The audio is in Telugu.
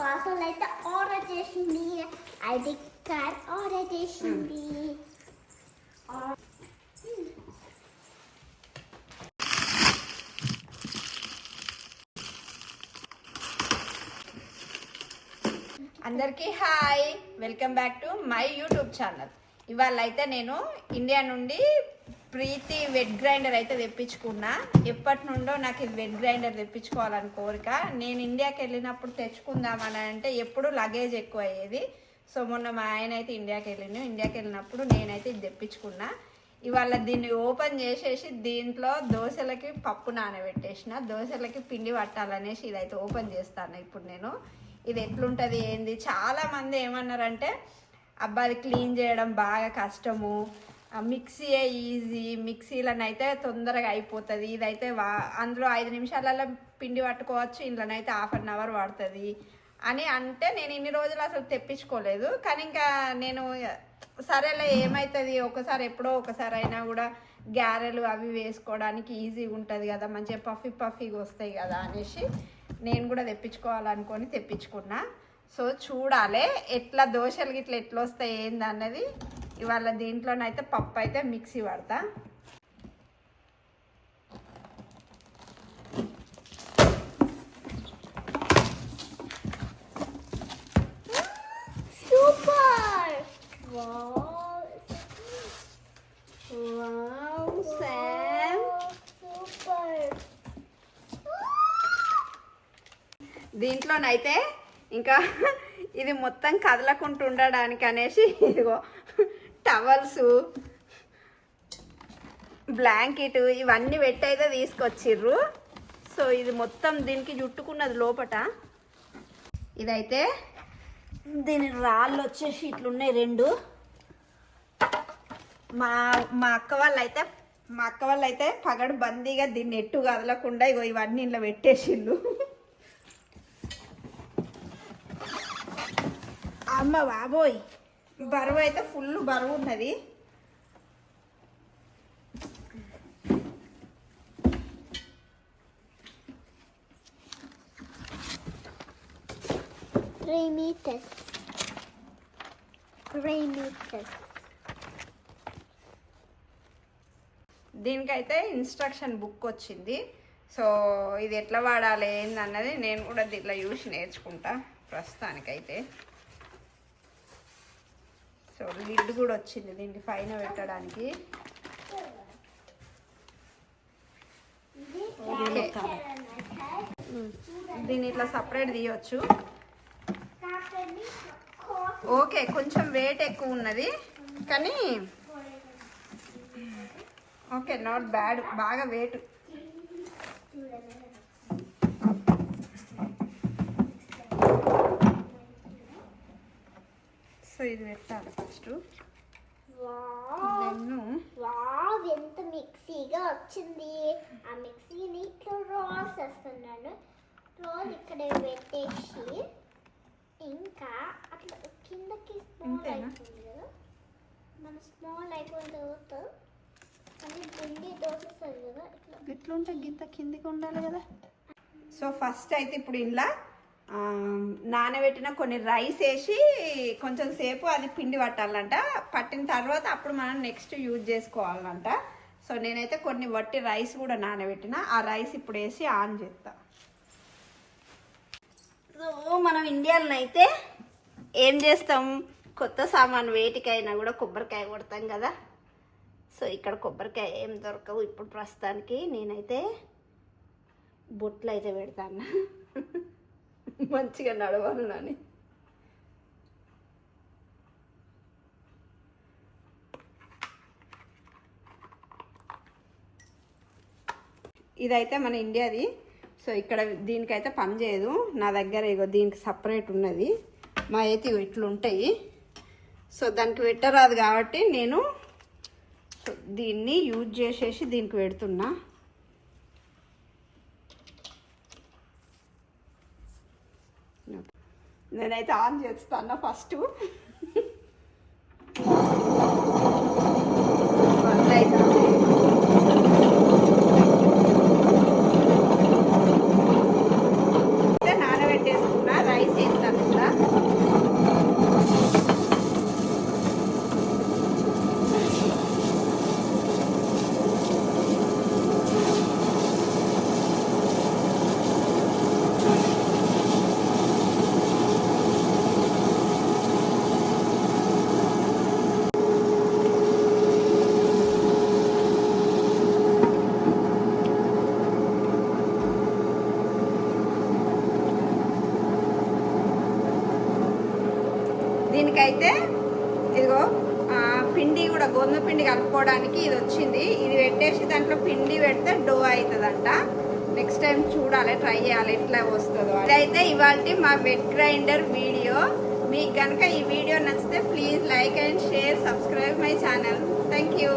పార్సల్ అయితే ఆర్డర్ చేసింది. ఐడి కార్డ్ ఆర్డర్ చేసింది. అందరికీ hi, welcome back to my YouTube channel. ఇవాళ అయితే నేను ఇండియా నుండి ప్రీతి వెట్ గ్రైండర్ అయితే తెప్పించుకున్నా. ఎప్పటి నుండో నాకు ఇది వెట్ గ్రైండర్ తెప్పించుకోవాలని కోరిక. నేను ఇండియాకి వెళ్ళినప్పుడు తెచ్చుకుందామని అంటే ఎప్పుడు లగేజ్ ఎక్కువ అయ్యేది. సో మొన్న మా ఆయన అయితే ఇండియాకి వెళ్ళినప్పుడు నేనైతే ఇది తెప్పించుకున్నా. ఇవాళ దీన్ని ఓపెన్ చేసేసి దీంట్లో దోశలకి పప్పు నానబెట్టేసిన, దోశలకి పిండి పట్టాలనేసి ఇదైతే ఓపెన్ చేస్తాను ఇప్పుడు నేను. ఇది ఎట్లుంటుంది ఏంది, చాలామంది ఏమన్నారంటే అబ్బా అది క్లీన్ చేయడం బాగా కష్టము, మిక్సీయే ఈజీ, మిక్సీలనైతే తొందరగా అయిపోతుంది, ఇదైతే అందులో 5 నిమిషాలలో పిండి పట్టుకోవచ్చు, ఇంట్లోనైతే 1/2 అవర్ పడుతుంది అని అంటే నేను ఇన్ని రోజులు అసలు తెప్పించుకోలేదు. కానీ ఇంకా నేను సరేలే ఏమవుతుంది, ఒకసారి ఎప్పుడో ఒకసారి అయినా కూడా గ్యారెలు అవి వేసుకోవడానికి ఈజీగా ఉంటుంది కదా, మంచిగా పఫీగా వస్తాయి కదా అనేసి నేను కూడా తెప్పించుకోవాలనుకొని తెప్పించుకున్నా. సో చూడాలి ఎట్లా దోశలు గిట్లా ఎట్లా వస్తాయి ఏంది అన్నది. ఇవాళ దీంట్లోనైతే పప్పు అయితే మిక్సీ పడతా. సూపర్ దీంట్లోనైతే ఇంకా ఇది మొత్తం కదలకుండా ఉండడానికి అనేసి ఇదిగో టవల్స్, బ్లాంకెట్ ఇవన్నీ పెట్టి అయితే తీసుకొచ్చిర్రు. సో ఇది మొత్తం దీనికి చుట్టుకున్నది లోపట. ఇదైతే దీని రాళ్ళు వచ్చేసి ఇట్లున్నాయి 2. మా అక్క వాళ్ళు అయితే పగడు బందీగా దీన్ని ఎట్టు కదలకుండా ఇగో ఇవన్నీ ఇంట్లో పెట్టేసిళ్ళు. అమ్మ బాబోయ్, బరువు అయితే ఫుల్ బరువు ఉన్నది. దీనికైతే ఇన్స్ట్రక్షన్ బుక్ వచ్చింది. సో ఇది ఎట్లా వాడాలి ఏందన్నది నేను కూడా దీంట్లో చూసి నేర్చుకుంటా ప్రస్తుతానికైతే. సో లిడ్ కూడా వచ్చింది దీనికి పైన పెట్టడానికి. దీన్ని ఇట్లా సపరేట్ తీయవచ్చు. ఓకే కొంచెం వెయిట్ ఎక్కువ ఉన్నది కానీ ఓకే నాట్ బ్యాడ్, బాగా వెయిట్. సో ఇది పెట్టాలి ఫస్ట్. ఎంత మిక్సీగా వచ్చింది. ఆ మిక్సీని ఇట్లా రోల్స్ వేస్తున్నాను. రోల్ ఇక్కడ పెట్టేసి ఇంకా అట్లా కిందకి స్మాల్ అయిపోయింది కదా, మన స్మాల్ అయిపోయిన తర్వాత అన్ని పిండి దోసేస్తుంది కదా, ఇట్లా ఉంటే గింత కిందికి ఉండాలి కదా. సో ఫస్ట్ అయితే ఇప్పుడు ఇలా నానబెట్టిన కొన్ని రైస్ వేసి కొంచెం సేపు అది పిండి పట్టాలంట. పట్టిన తర్వాత అప్పుడు మనం నెక్స్ట్ యూజ్ చేసుకోవాలంట. సో నేనైతే కొన్ని వట్టి రైస్ కూడా నానబెట్టిన, ఆ రైస్ ఇప్పుడు వేసి ఆన్ చేస్తా. సో మనం ఇండియాలో అయితే ఏం చేస్తాం, కొత్త సామాను వేటికైనా కూడా కొబ్బరికాయ కొడతాం కదా. సో ఇక్కడ కొబ్బరికాయ ఏం దొరకవు ఇప్పుడు ప్రస్తుతానికి. నేనైతే బొట్లు అయితే పెడతాను మంచిగా నడవాలని. ఇదైతే మన ఇండియాది. సో ఇక్కడ దీనికైతే పని చేయదు నా దగ్గర. ఇగో దీనికి సపరేట్ ఉన్నది, మా అయితే ఇట్లుంటాయి. సో దానికి పెట్టరాదు కాబట్టి నేను దీన్ని యూజ్ చేసేసి దీనికి పెడుతున్నా. నేనైతే ఆన్ చేస్తాను ఫస్ట్. నానబెట్టేసుకున్నా రైస్ వేస్తాను. దీనికైతే ఇదిగో పిండి కూడా గోధుమ పిండి కలుపుకోవడానికి ఇది వచ్చింది. ఇది పెట్టేసి దాంట్లో పిండి పెడితే డో అవుతుందంట. నెక్స్ట్ టైం చూడాలి, ట్రై చేయాలి ఎట్లా వస్తుందో. ఇదైతే ఇవాళ మా వెట్ గ్రైండర్ వీడియో. మీకు కనుక ఈ వీడియో నచ్చితే please like and share, subscribe my channel. Thank you.